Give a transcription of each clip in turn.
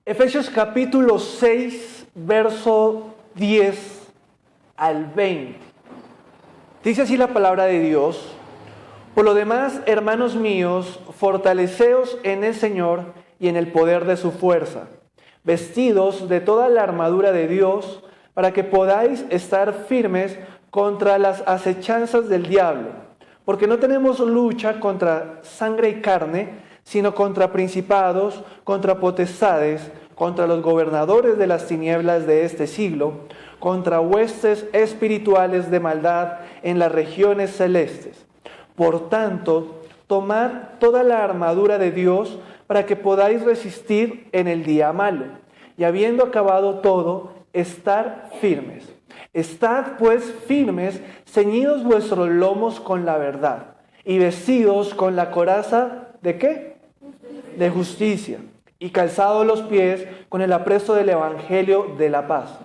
Efesios capítulo 6, verso 10 al 20. Dice así la palabra de Dios: por lo demás, hermanos míos, fortaleceos en el Señor y en el poder de su fuerza, vestidos de toda la armadura de Dios, para que podáis estar firmes contra las acechanzas del diablo. Porque no tenemos lucha contra sangre y carne, sino contra principados, contra potestades, contra los gobernadores de las tinieblas de este siglo, contra huestes espirituales de maldad en las regiones celestes. Por tanto, tomad toda la armadura de Dios para que podáis resistir en el día malo, y habiendo acabado todo, estar firmes. Estad pues firmes, ceñidos vuestros lomos con la verdad, y vestidos con la coraza ¿de qué? De justicia, y calzados los pies con el apresto del evangelio de la paz.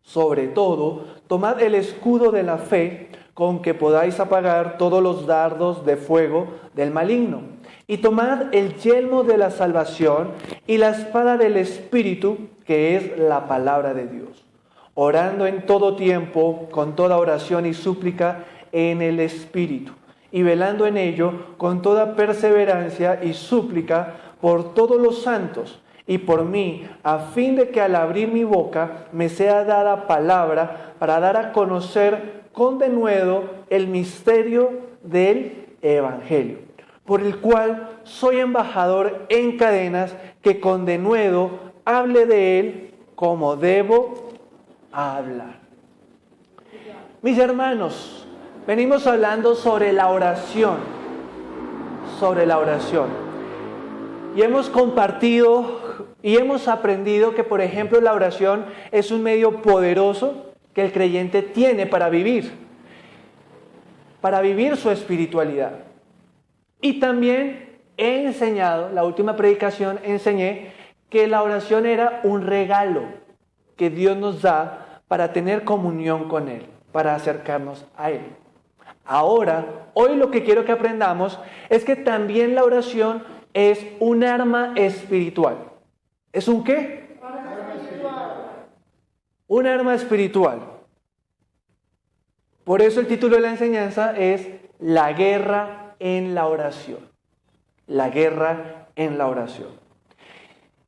Sobre todo, tomad el escudo de la fe, con que podáis apagar todos los dardos de fuego del maligno. Y tomad el yelmo de la salvación y la espada del Espíritu, que es la palabra de Dios, orando en todo tiempo, con toda oración y súplica en el Espíritu, y velando en ello con toda perseverancia y súplica por todos los santos, y por mí, a fin de que al abrir mi boca me sea dada palabra para dar a conocer con denuedo el misterio del Evangelio, por el cual soy embajador en cadenas, que con denuedo hable de él como debo hablar. Mis hermanos, venimos hablando sobre la oración, y hemos compartido y hemos aprendido que, por ejemplo, la oración es un medio poderoso que el creyente tiene para vivir su espiritualidad. Y también he enseñado, la última predicación enseñé que la oración era un regalo que Dios nos da para tener comunión con Él, para acercarnos a Él. Ahora, hoy lo que quiero que aprendamos es que también la oración es un arma espiritual. ¿Es un qué? Un arma espiritual. Por eso el título de la enseñanza es La guerra en la oración. La guerra en la oración.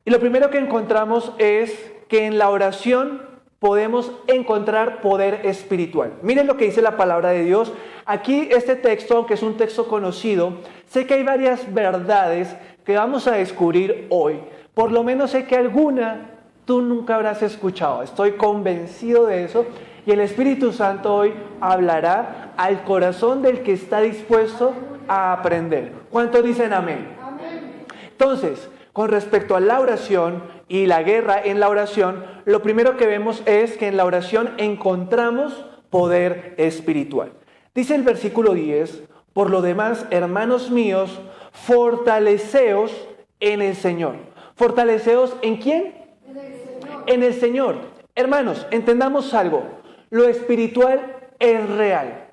Y lo primero que encontramos es que en la oración podemos encontrar poder espiritual. Miren lo que dice la palabra de Dios. Aquí este texto, aunque es un texto conocido, sé que hay varias verdades que vamos a descubrir hoy. Por lo menos sé que alguna tú nunca habrás escuchado. Estoy convencido de eso. Y el Espíritu Santo hoy hablará al corazón del que está dispuesto a aprender. ¿Cuántos dicen amén? Amén. Entonces, con respecto a la oración y la guerra en la oración, lo primero que vemos es que en la oración encontramos poder espiritual. Dice el versículo 10, por lo demás, hermanos míos, fortaleceos en el Señor. ¿Fortaleceos en quién? En el Señor. En el Señor. Hermanos, entendamos algo. Lo espiritual es real.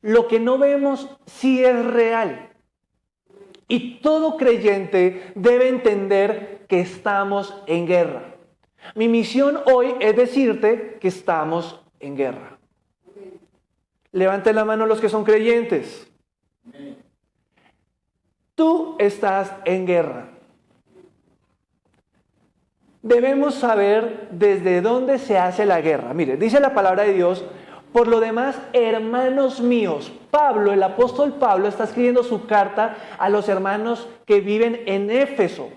Lo que no vemos sí es real. Y todo creyente debe entender que estamos en guerra. Mi misión hoy es decirte que estamos en guerra. Levanten la mano los que son creyentes. Tú estás en guerra. Debemos saber desde dónde se hace la guerra. Mire, dice la palabra de Dios, por lo demás, hermanos míos. Pablo, el apóstol Pablo, está escribiendo su carta a los hermanos que viven en Éfeso.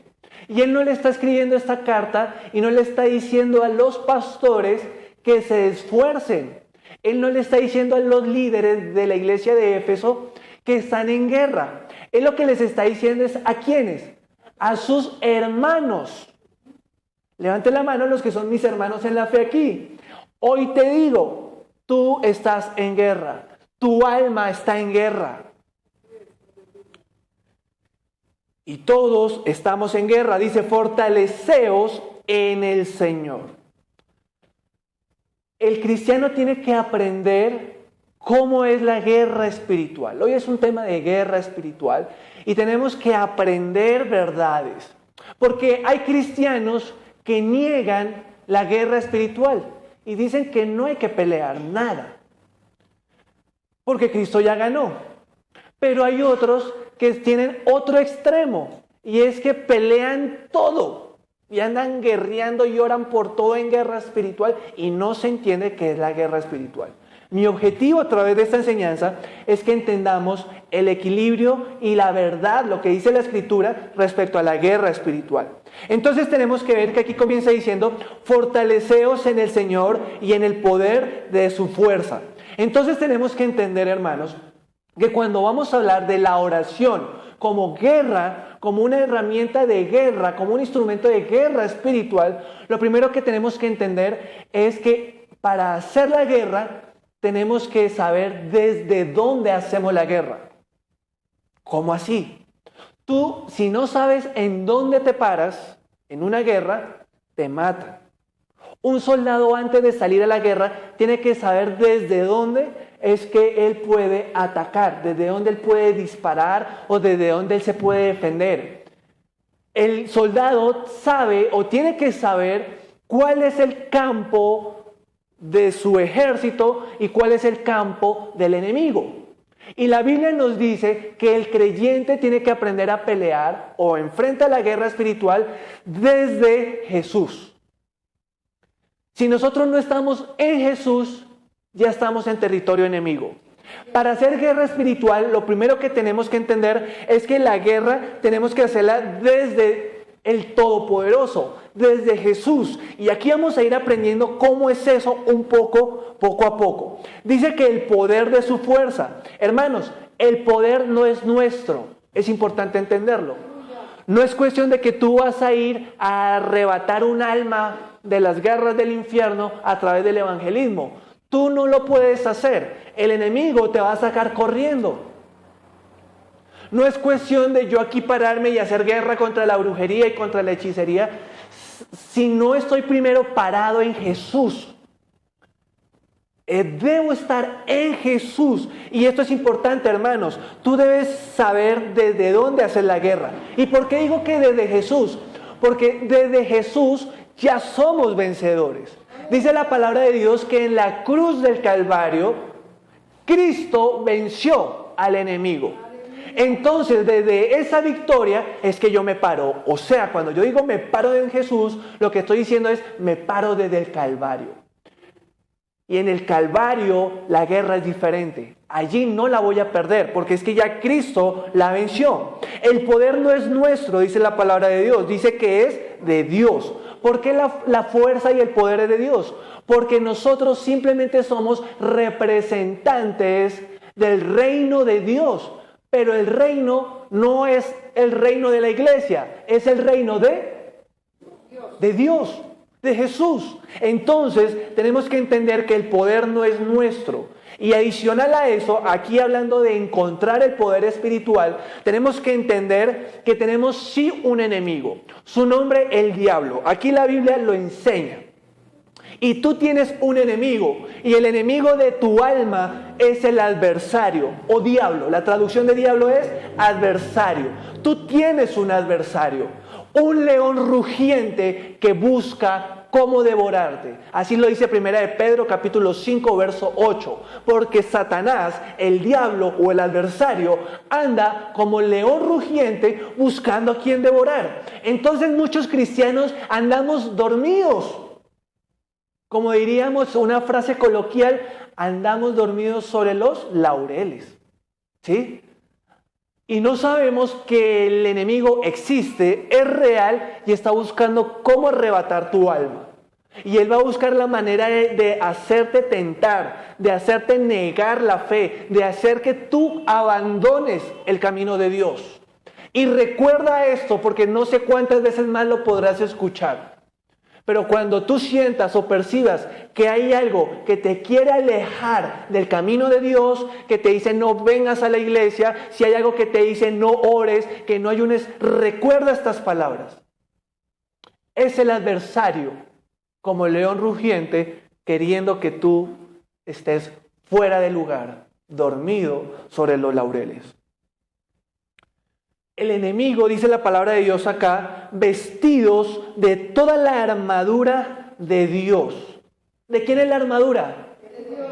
Y él no le está escribiendo esta carta y no le está diciendo a los pastores que se esfuercen. Él no le está diciendo a los líderes de la iglesia de Éfeso que están en guerra. Él lo que les está diciendo es ¿a quiénes? A sus hermanos. Levanten la mano los que son mis hermanos en la fe aquí. Hoy te digo, tú estás en guerra. Tu alma está en guerra. Y todos estamos en guerra. Dice, fortaleceos en el Señor. El cristiano tiene que aprender cómo es la guerra espiritual. Hoy es un tema de guerra espiritual y tenemos que aprender verdades. Porque hay cristianos que niegan la guerra espiritual y dicen que no hay que pelear nada, porque Cristo ya ganó. Pero hay otros que tienen otro extremo, y es que pelean todo y andan guerreando y oran por todo en guerra espiritual y no se entiende qué es la guerra espiritual. Mi objetivo a través de esta enseñanza es que entendamos el equilibrio y la verdad, lo que dice la Escritura respecto a la guerra espiritual. Entonces tenemos que ver que aquí comienza diciendo, fortaleceos en el Señor y en el poder de su fuerza. Entonces tenemos que entender, hermanos, que cuando vamos a hablar de la oración como guerra, como una herramienta de guerra, como un instrumento de guerra espiritual, lo primero que tenemos que entender es que para hacer la guerra tenemos que saber desde dónde hacemos la guerra. ¿Cómo así? Tú, si no sabes en dónde te paras en una guerra, te matan. Un soldado antes de salir a la guerra tiene que saber desde dónde es que él puede atacar, desde dónde él puede disparar o desde dónde él se puede defender. El soldado sabe o tiene que saber cuál es el campo de su ejército y cuál es el campo del enemigo. Y la Biblia nos dice que el creyente tiene que aprender a pelear o enfrenta la guerra espiritual desde Jesús. Si nosotros no estamos en Jesús, ya estamos en territorio enemigo. Para hacer guerra espiritual, lo primero que tenemos que entender es que la guerra tenemos que hacerla desde el Todopoderoso, desde Jesús. Y aquí vamos a ir aprendiendo cómo es eso poco a poco. Dice que el poder de su fuerza. Hermanos, el poder no es nuestro. Es importante entenderlo. No es cuestión de que tú vas a ir a arrebatar un alma de las garras del infierno a través del evangelismo. Tú no lo puedes hacer. El enemigo te va a sacar corriendo. No es cuestión de yo aquí pararme y hacer guerra contra la brujería y contra la hechicería si no estoy primero parado en Jesús. Debo estar en Jesús. Y esto es importante, hermanos. Tú debes saber desde dónde hacer la guerra. ¿Y por qué digo que desde Jesús? Porque desde Jesús ya somos vencedores. Dice la palabra de Dios que en la cruz del Calvario Cristo venció al enemigo. Entonces, desde esa victoria es que yo me paro. O sea, cuando yo digo me paro en Jesús, lo que estoy diciendo es me paro desde el Calvario. Y en el Calvario la guerra es diferente. Allí no la voy a perder, porque es que ya Cristo la venció. El poder no es nuestro, dice la palabra de Dios. Dice que es de Dios. ¿Por qué la fuerza y el poder es de Dios? Porque nosotros simplemente somos representantes del reino de Dios. Pero el reino no es el reino de la iglesia, es el reino de Dios, de Jesús. Entonces tenemos que entender que el poder no es nuestro. Y adicional a eso, aquí hablando de encontrar el poder espiritual, tenemos que entender que tenemos sí un enemigo. Su nombre, el diablo. Aquí la Biblia lo enseña. Y tú tienes un enemigo, y el enemigo de tu alma es el adversario o diablo. La traducción de diablo es adversario. Tú tienes un adversario, un león rugiente que busca cómo devorarte. Así lo dice 1 de Pedro capítulo 5 verso 8. Porque Satanás, el diablo o el adversario, anda como león rugiente buscando a quien devorar. Entonces muchos cristianos andamos dormidos. Como diríamos una frase coloquial, andamos dormidos sobre los laureles, ¿sí? Y no sabemos que el enemigo existe, es real y está buscando cómo arrebatar tu alma. Y él va a buscar la manera de hacerte tentar, de hacerte negar la fe, de hacer que tú abandones el camino de Dios. Y recuerda esto, porque no sé cuántas veces más lo podrás escuchar. Pero cuando tú sientas o percibas que hay algo que te quiere alejar del camino de Dios, que te dice no vengas a la iglesia, si hay algo que te dice no ores, que no ayunes, recuerda estas palabras. Es el adversario, como el león rugiente, queriendo que tú estés fuera de lugar, dormido sobre los laureles. el enemigo, dice la palabra de Dios acá, vestidos de toda la armadura de Dios. ¿De quién es la armadura? De Dios.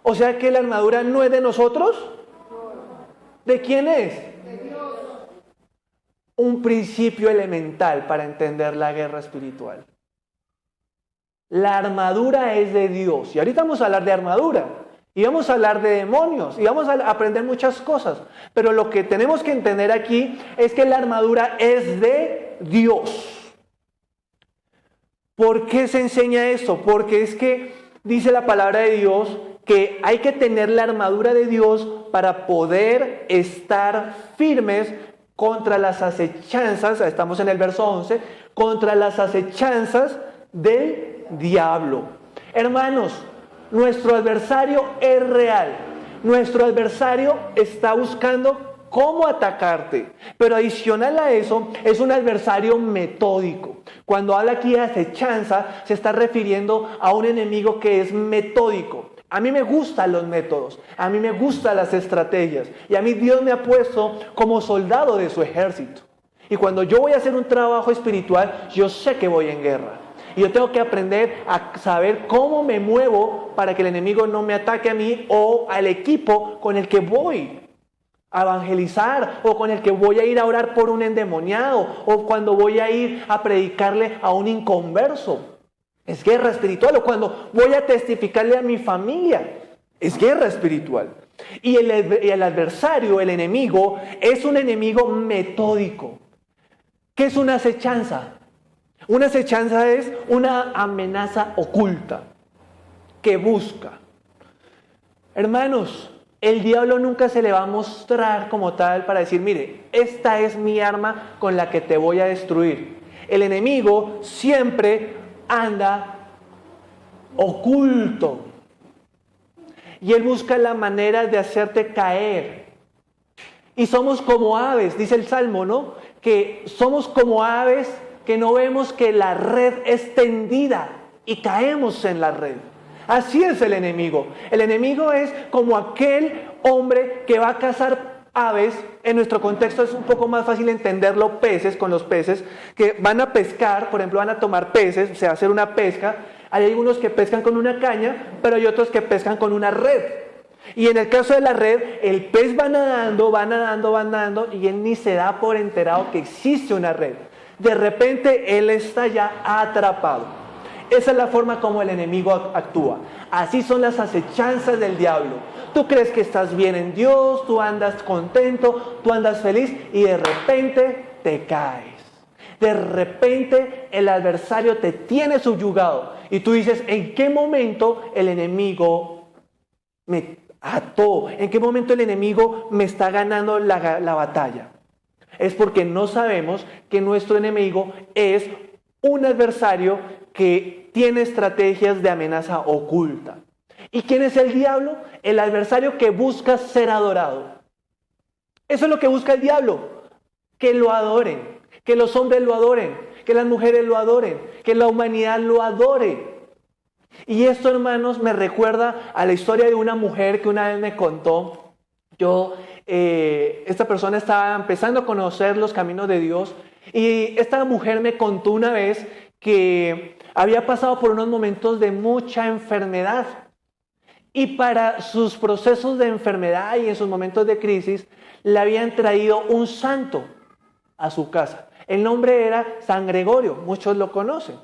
O sea que la armadura no es de nosotros. ¿De quién es? De Dios. Un principio elemental para entender la guerra espiritual. La armadura es de Dios. Y ahorita vamos a hablar de armadura. Y vamos a hablar de demonios. Y vamos a aprender muchas cosas. Pero lo que tenemos que entender aquí es que la armadura es de Dios. ¿Por qué se enseña esto? Porque es que dice la palabra de Dios que hay que tener la armadura de Dios para poder estar firmes contra las acechanzas, estamos en el verso 11, contra las acechanzas del diablo. Hermanos, nuestro adversario es real. Nuestro adversario está buscando cómo atacarte. Pero adicional a eso, es un adversario metódico. Cuando habla aquí de acechanza, se está refiriendo a un enemigo que es metódico. A mí me gustan los métodos, a mí me gustan las estrategias. Y a mí Dios me ha puesto como soldado de su ejército. Y cuando yo voy a hacer un trabajo espiritual, yo sé que voy en guerra. Y yo tengo que aprender a saber cómo me muevo para que el enemigo no me ataque a mí o al equipo con el que voy a evangelizar, o con el que voy a ir a orar por un endemoniado, o cuando voy a ir a predicarle a un inconverso. Es guerra espiritual. O cuando voy a testificarle a mi familia. Es guerra espiritual. Y el adversario, el enemigo, es un enemigo metódico. ¿Qué es una acechanza? Una acechanza es una amenaza oculta que busca. Hermanos, el diablo nunca se le va a mostrar como tal para decir, mire, esta es mi arma con la que te voy a destruir. El enemigo siempre anda oculto. Y él busca la manera de hacerte caer. Y somos como aves, dice el Salmo, ¿no? Que somos como aves que no vemos que la red es tendida y caemos en la red. Así es el enemigo. El enemigo es como aquel hombre que va a cazar aves. En nuestro contexto es un poco más fácil entenderlo con los peces, que van a pescar, por ejemplo, van a tomar peces, o sea, hacer una pesca. Hay algunos que pescan con una caña, pero hay otros que pescan con una red. Y en el caso de la red, el pez va nadando, y él ni se da por enterado que existe una red. De repente, él está ya atrapado. Esa es la forma como el enemigo actúa. Así son las acechanzas del diablo. Tú crees que estás bien en Dios, tú andas contento, tú andas feliz y de repente te caes. De repente el adversario te tiene subyugado y tú dices, ¿en qué momento el enemigo me ató? ¿En qué momento el enemigo me está ganando la batalla? Es porque no sabemos que nuestro enemigo es un adversario que tiene estrategias de amenaza oculta. ¿Y quién es el diablo? El adversario que busca ser adorado. Eso es lo que busca el diablo. Que lo adoren, que los hombres lo adoren, que las mujeres lo adoren, que la humanidad lo adore. Y esto, hermanos, me recuerda a la historia de una mujer que una vez me contó. Esta persona estaba empezando a conocer los caminos de Dios y esta mujer me contó una vez que había pasado por unos momentos de mucha enfermedad y para sus procesos de enfermedad y en sus momentos de crisis le habían traído un santo a su casa. El nombre era San Gregorio, muchos lo conocen,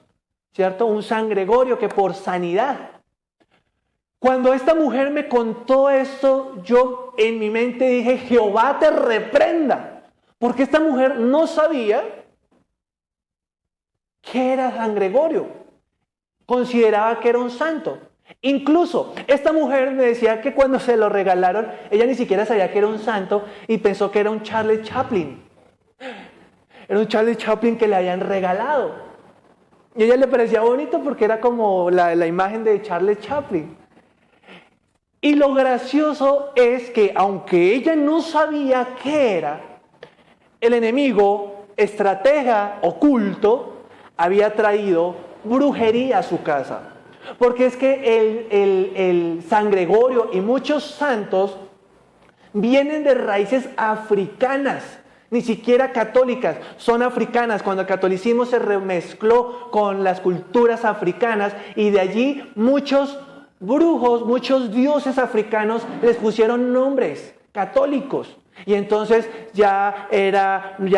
¿cierto? Un San Gregorio que por sanidad. Cuando esta mujer me contó esto, yo en mi mente dije, Jehová te reprenda, porque esta mujer no sabía qué era San Gregorio. Consideraba que era un santo. Incluso, esta mujer me decía que cuando se lo regalaron, ella ni siquiera sabía que era un santo y pensó que era un Charles Chaplin. Era un Charles Chaplin que le habían regalado. Y a ella le parecía bonito porque era como la imagen de Charles Chaplin. Y lo gracioso es que, aunque ella no sabía qué era, el enemigo, estratega oculto, había traído brujería a su casa. Porque es que el San Gregorio y muchos santos vienen de raíces africanas ni siquiera católicas, son africanas. Cuando el catolicismo se remezcló con las culturas africanas y de allí muchos brujos, muchos dioses africanos les pusieron nombres católicos. Y entonces ya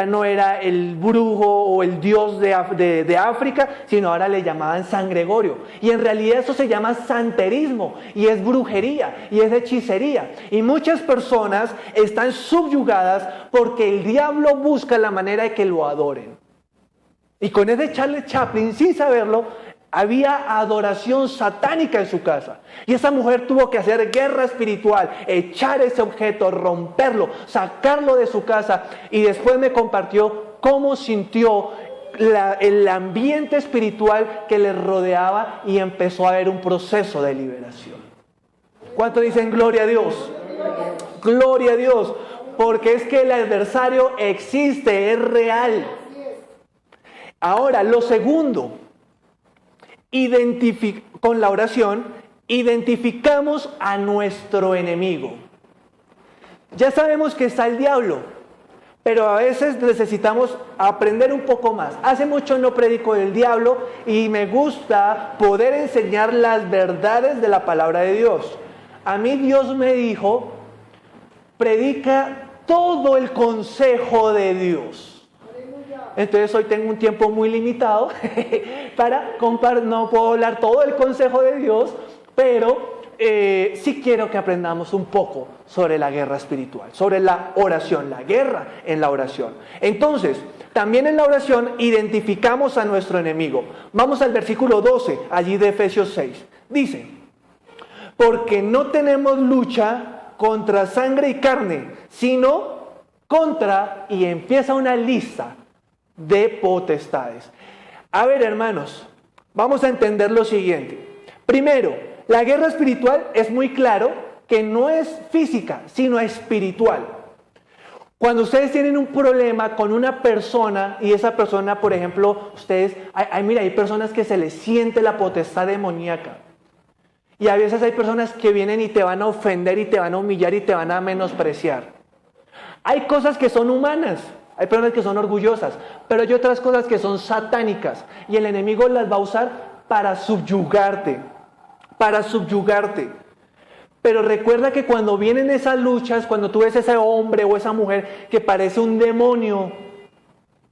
no era el brujo o el dios de África, sino ahora le llamaban San Gregorio. Y en realidad eso se llama santerismo, y es brujería, y es hechicería. Y muchas personas están subyugadas porque el diablo busca la manera de que lo adoren. Y con ese Charles Chaplin, sin saberlo, había adoración satánica en su casa. Y esa mujer tuvo que hacer guerra espiritual, echar ese objeto, romperlo, sacarlo de su casa. Y después me compartió cómo sintió el ambiente espiritual que le rodeaba y empezó a haber un proceso de liberación. ¿Cuánto dicen gloria a Dios? Gloria a Dios. Porque es que el adversario existe, es real. Ahora, lo segundo, con la oración, identificamos a nuestro enemigo. Ya sabemos que está el diablo, pero a veces necesitamos aprender un poco más. Hace mucho no predico del diablo y me gusta poder enseñar las verdades de la palabra de Dios. A mí Dios me dijo, predica todo el consejo de Dios. Entonces hoy tengo un tiempo muy limitado para no puedo hablar todo el consejo de Dios, pero sí quiero que aprendamos un poco sobre la guerra espiritual, sobre la oración, la guerra en la oración. Entonces, también en la oración identificamos a nuestro enemigo. Vamos al versículo 12, allí de Efesios 6. Dice, porque no tenemos lucha contra sangre y carne, sino contra, y empieza una lista de potestades. A ver, hermanos, vamos a entender lo siguiente. Primero, la guerra espiritual es muy claro que no es física, sino espiritual. Cuando ustedes tienen un problema con una persona y esa persona, por ejemplo, hay personas que se les siente la potestad demoníaca. Y a veces hay personas que vienen y te van a ofender y te van a humillar y te van a menospreciar. Hay cosas que son humanas. Hay personas que son orgullosas, pero hay otras cosas que son satánicas y el enemigo las va a usar para subyugarte, Pero recuerda que cuando vienen esas luchas, cuando tú ves ese hombre o esa mujer que parece un demonio,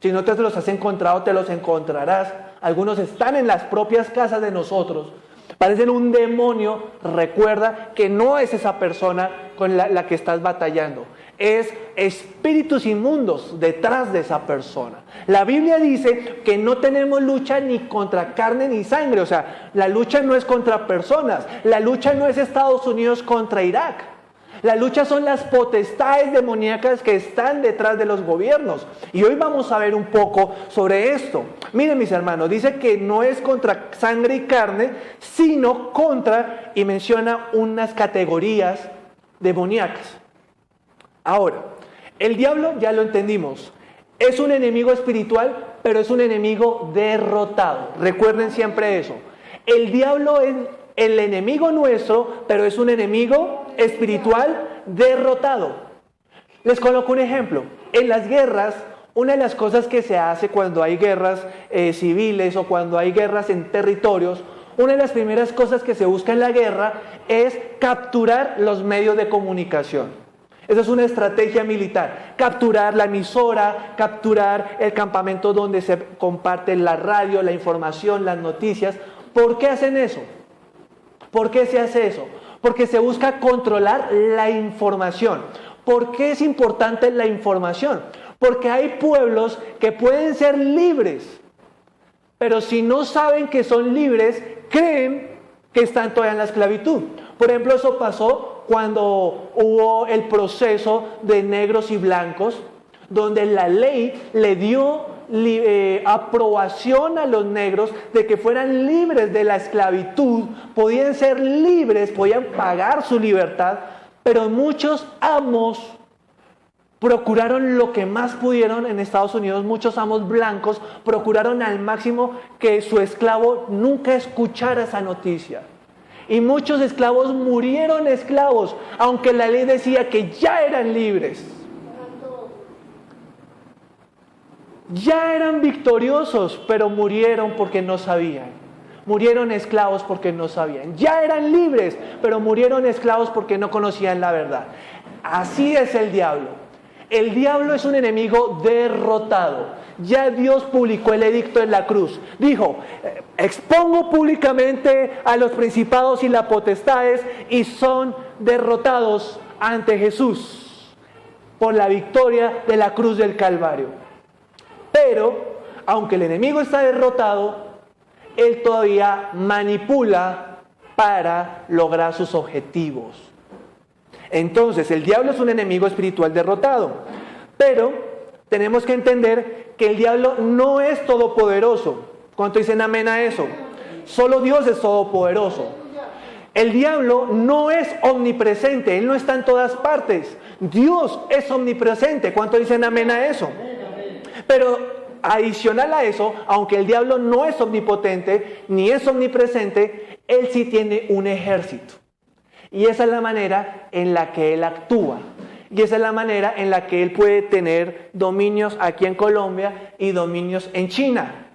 si no te los has encontrado, te los encontrarás. Algunos están en las propias casas de nosotros. Parecen un demonio. Recuerda que no es esa persona con la que estás batallando. Es espíritus inmundos detrás de esa persona. La Biblia dice que no tenemos lucha ni contra carne ni sangre. O sea, la lucha no es contra personas. La lucha no es Estados Unidos contra Irak. La lucha son las potestades demoníacas que están detrás de los gobiernos. Y hoy vamos a ver un poco sobre esto. Miren, mis hermanos, dice que no es contra sangre y carne, sino contra, y menciona unas categorías demoníacas. Ahora, el diablo, ya lo entendimos, es un enemigo espiritual, pero es un enemigo derrotado. Recuerden siempre eso. El diablo es el enemigo nuestro, pero es un enemigo espiritual derrotado. Les coloco un ejemplo. En las guerras, una de las cosas que se hace cuando hay guerras civiles o cuando hay guerras en territorios, una de las primeras cosas que se busca en la guerra es capturar los medios de comunicación. Esa es una estrategia militar. Capturar la emisora, capturar el campamento donde se comparte la radio, la información, las noticias. ¿Por qué hacen eso? ¿Por qué se hace eso? Porque se busca controlar la información. ¿Por qué es importante la información? Porque hay pueblos que pueden ser libres, pero si no saben que son libres, creen que están todavía en la esclavitud. Por ejemplo, eso pasó cuando hubo el proceso de negros y blancos, donde la ley le dio aprobación a los negros de que fueran libres de la esclavitud, podían ser libres, podían pagar su libertad, pero muchos amos procuraron lo que más pudieron en Estados Unidos. Muchos amos blancos procuraron al máximo que su esclavo nunca escuchara esa noticia. Y muchos esclavos murieron esclavos, aunque la ley decía que ya eran libres. Ya eran victoriosos, pero murieron porque no sabían. Murieron esclavos porque no sabían. Ya eran libres, pero murieron esclavos porque no conocían la verdad. Así es el diablo. El diablo es un enemigo derrotado. Ya Dios publicó el edicto en la cruz. Dijo, expongo públicamente a los principados y las potestades y son derrotados ante Jesús por la victoria de la cruz del Calvario. Pero, aunque el enemigo está derrotado, él todavía manipula para lograr sus objetivos. Entonces, el diablo es un enemigo espiritual derrotado. Pero tenemos que entender que el diablo no es todopoderoso. ¿Cuánto dicen amén a eso? Solo Dios es todopoderoso. El diablo no es omnipresente, él no está en todas partes. Dios es omnipresente. ¿Cuánto dicen amén a eso? Pero adicional a eso, aunque el diablo no es omnipotente ni es omnipresente, él sí tiene un ejército. Y esa es la manera en la que él actúa. Y esa es la manera en la que él puede tener dominios aquí en Colombia y dominios en China.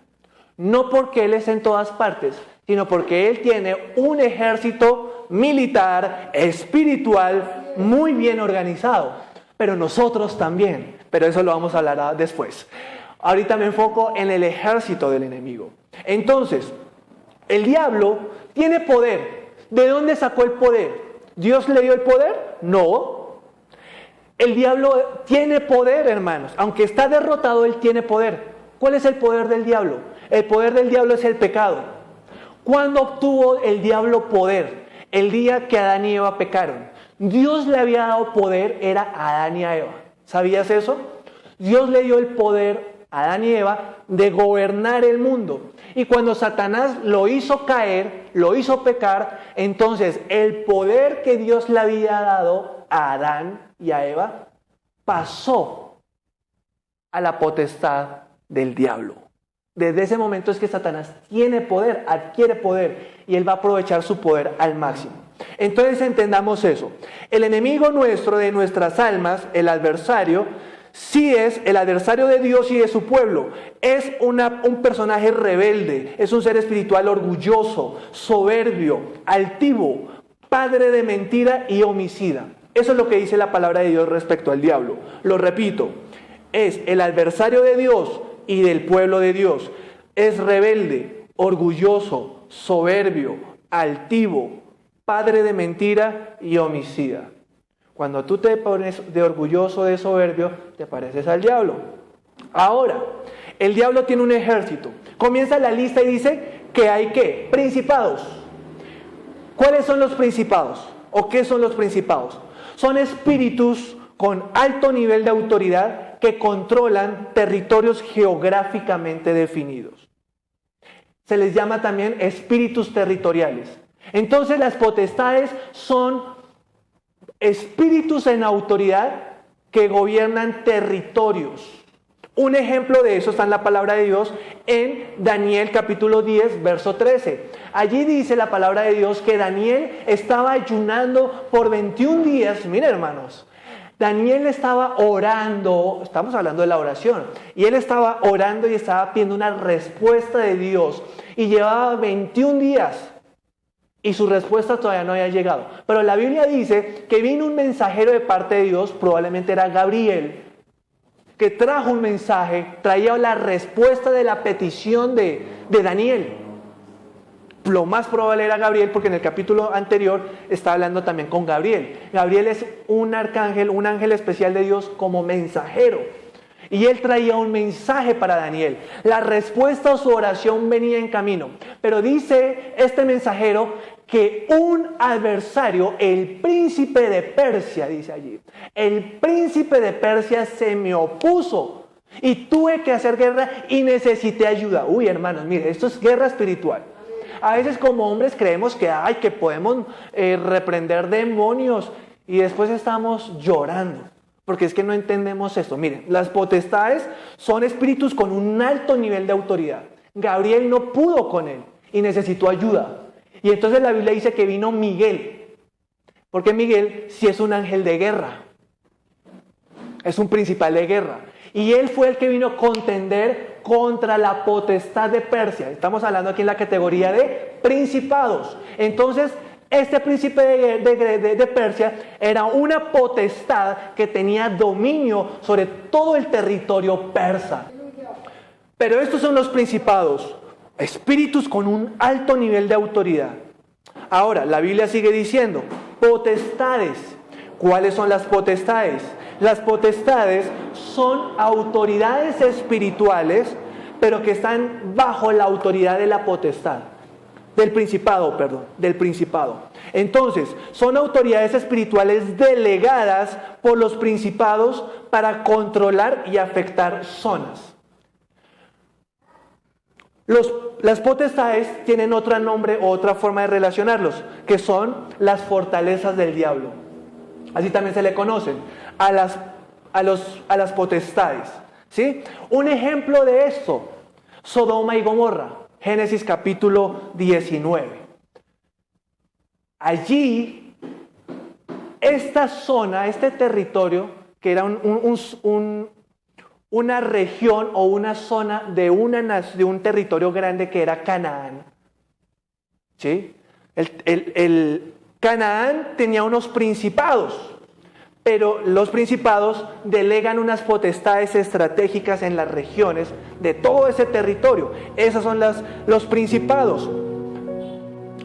No porque él es en todas partes, sino porque él tiene un ejército militar, espiritual, muy bien organizado. Pero nosotros también. Pero eso lo vamos a hablar después. Ahorita me enfoco en el ejército del enemigo. Entonces, el diablo tiene poder. ¿De dónde sacó el poder? ¿Dios le dio el poder? No. El diablo tiene poder, hermanos. Aunque está derrotado, él tiene poder. ¿Cuál es el poder del diablo? El poder del diablo es el pecado. ¿Cuándo obtuvo el diablo poder? El día que Adán y Eva pecaron. Dios le había dado poder, era a Adán y a Eva. ¿Sabías eso? Dios le dio el poder a Adán y Eva de gobernar el mundo. Y cuando Satanás lo hizo caer, lo hizo pecar, entonces el poder que Dios le había dado a Adán y a Eva pasó a la potestad del diablo. Desde ese momento es que Satanás tiene poder, adquiere poder, y él va a aprovechar su poder al máximo. Entonces entendamos eso. El enemigo nuestro, de nuestras almas, el adversario, sí es el adversario de Dios y de su pueblo. Es un personaje rebelde, es un ser espiritual orgulloso, soberbio, altivo, padre de mentira y homicida. Eso es lo que dice la palabra de Dios respecto al diablo. Lo repito, es el adversario de Dios y del pueblo de Dios. Es rebelde, orgulloso, soberbio, altivo, padre de mentira y homicida. Cuando tú te pones de orgulloso, de soberbio, te pareces al diablo. Ahora, el diablo tiene un ejército. Comienza la lista y dice que hay ¿qué? Principados. ¿Cuáles son los principados? ¿O qué son los principados? Son espíritus con alto nivel de autoridad que controlan territorios geográficamente definidos. Se les llama también espíritus territoriales. Entonces las potestades son espíritus en autoridad que gobiernan territorios. Un ejemplo de eso está en la palabra de Dios en Daniel capítulo 10, verso 13. Allí dice la palabra de Dios que Daniel estaba ayunando por 21 días. Miren, hermanos, Daniel estaba orando, estamos hablando de la oración, y él estaba orando y estaba pidiendo una respuesta de Dios. Y llevaba 21 días. Y su respuesta todavía no había llegado. Pero la Biblia dice que vino un mensajero de parte de Dios, probablemente era Gabriel, que trajo un mensaje, traía la respuesta de la petición de Daniel. Lo más probable era Gabriel, porque en el capítulo anterior está hablando también con Gabriel. Gabriel es un arcángel, un ángel especial de Dios como mensajero. Y él traía un mensaje para Daniel. La respuesta a su oración venía en camino. Pero dice este mensajero que un adversario, el príncipe de Persia, dice allí, el príncipe de Persia se me opuso y tuve que hacer guerra y necesité ayuda. Uy, hermanos, mire, esto es guerra espiritual. A veces como hombres creemos que podemos reprender demonios y después estamos llorando. Porque es que no entendemos esto. Miren, las potestades son espíritus con un alto nivel de autoridad. Gabriel no pudo con él y necesitó ayuda. Y entonces la Biblia dice que vino Miguel. Porque Miguel sí es un ángel de guerra. es un principal de guerra. Y él fue el que vino a contender contra la potestad de Persia. Estamos hablando aquí en la categoría de principados. Entonces, este príncipe de Persia era una potestad que tenía dominio sobre todo el territorio persa. Pero estos son los principados, espíritus con un alto nivel de autoridad. Ahora, la Biblia sigue diciendo, potestades. ¿Cuáles son las potestades? Las potestades son autoridades espirituales, pero que están bajo la autoridad de la potestad. Del principado. Entonces, son autoridades espirituales delegadas por los principados para controlar y afectar zonas. Las potestades tienen otro nombre o otra forma de relacionarlos, que son las fortalezas del diablo. Así también se le conocen a las potestades, ¿sí? Un ejemplo de esto, Sodoma y Gomorra, Génesis capítulo 19. Allí, esta zona, este territorio, que era una región o una zona de un territorio grande que era Canaán, ¿sí? El Canaán tenía unos principados, pero los principados delegan unas potestades estratégicas en las regiones de todo ese territorio. Esas son los principados,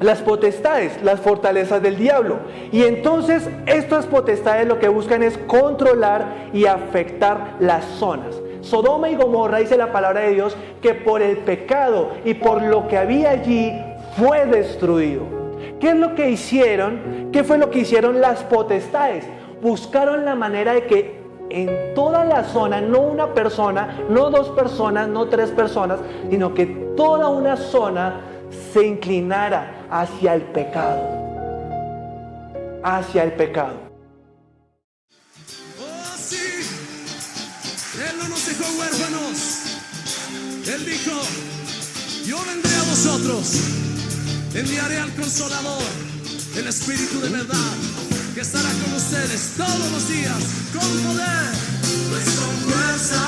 las potestades, las fortalezas del diablo. Y entonces estas potestades lo que buscan es controlar y afectar las zonas. Sodoma y Gomorra, dice la palabra de Dios, que por el pecado y por lo que había allí fue destruido. ¿Qué es lo que hicieron? ¿Qué fue lo que hicieron las potestades? Buscaron la manera de que en toda la zona, no una persona, no dos personas, no tres personas, sino que toda una zona se inclinara hacia el pecado. Hacia el pecado. Oh, sí. Él no nos dejó huérfanos. Él dijo, yo vendré a vosotros. Enviaré al Consolador, el Espíritu de verdad, que estará con ustedes todos los días, con poder, pues con fuerza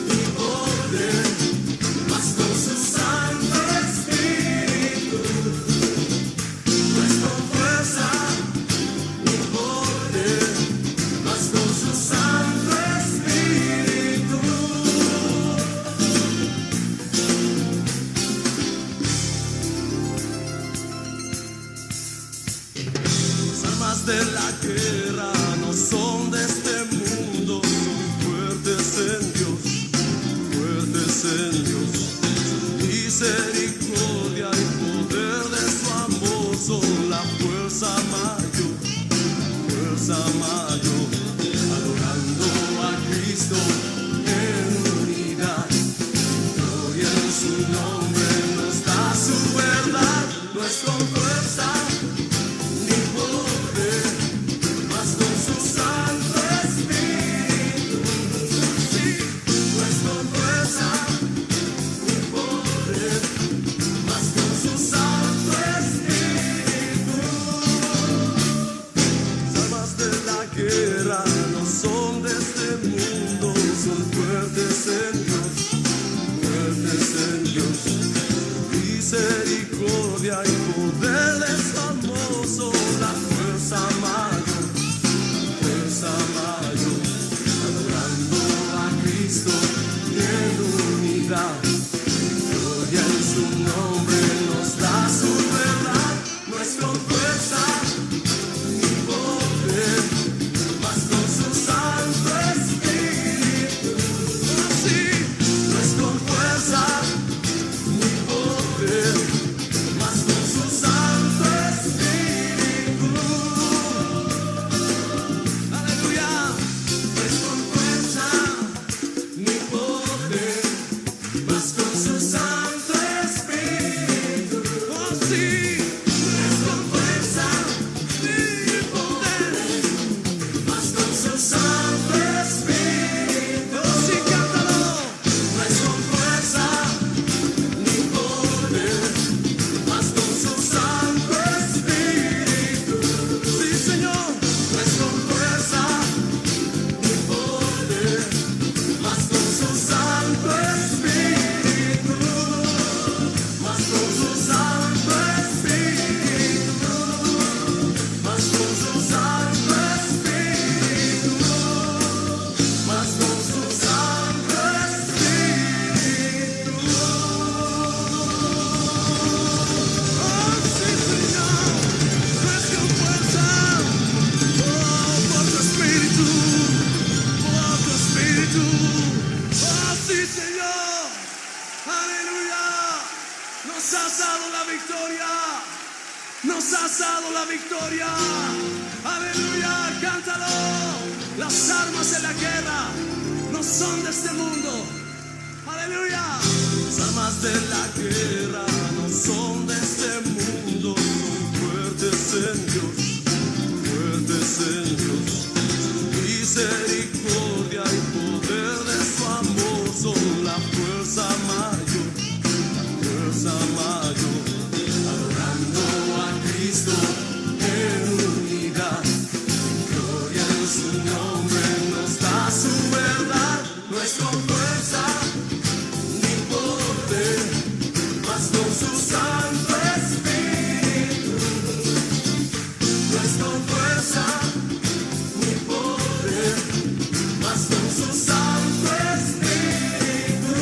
y poder, mas con su Santo Espíritu, pues con fuerza y poder, mas con su Santo Espíritu. Las armas de la guerra no son de este mundo, son fuertes en Dios, fuertes en Dios. Su misericordia y poder de su amor son la fuerza mayor, adorando a Cristo en unidad. Gloria en su nombre nos da su verdad, no es con fuerza. No son de este mundo, son has dado la victoria. Nos has dado la victoria. Aleluya, cántalo. Las armas de la guerra no son de este mundo. Aleluya. Las armas de la guerra no son de este mundo. Son fuertes en Dios. Fuertes en Dios. Misericordia y poder de su amor son la fuerza mayor. La fuerza mayor. Adorando a Cristo en unidad, gloria en su nombre nos da su verdad. No es con fuerza ni poder, mas con su Santo Espíritu. No es con fuerza ni poder, mas con su Santo Espíritu.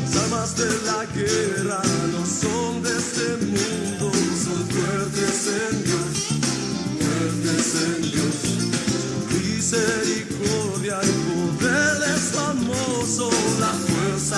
Las armas de la guerra no son de este mundo, son fuertes en Dios, fuertes en Dios. Misericordia y poder de su amor son la fuerza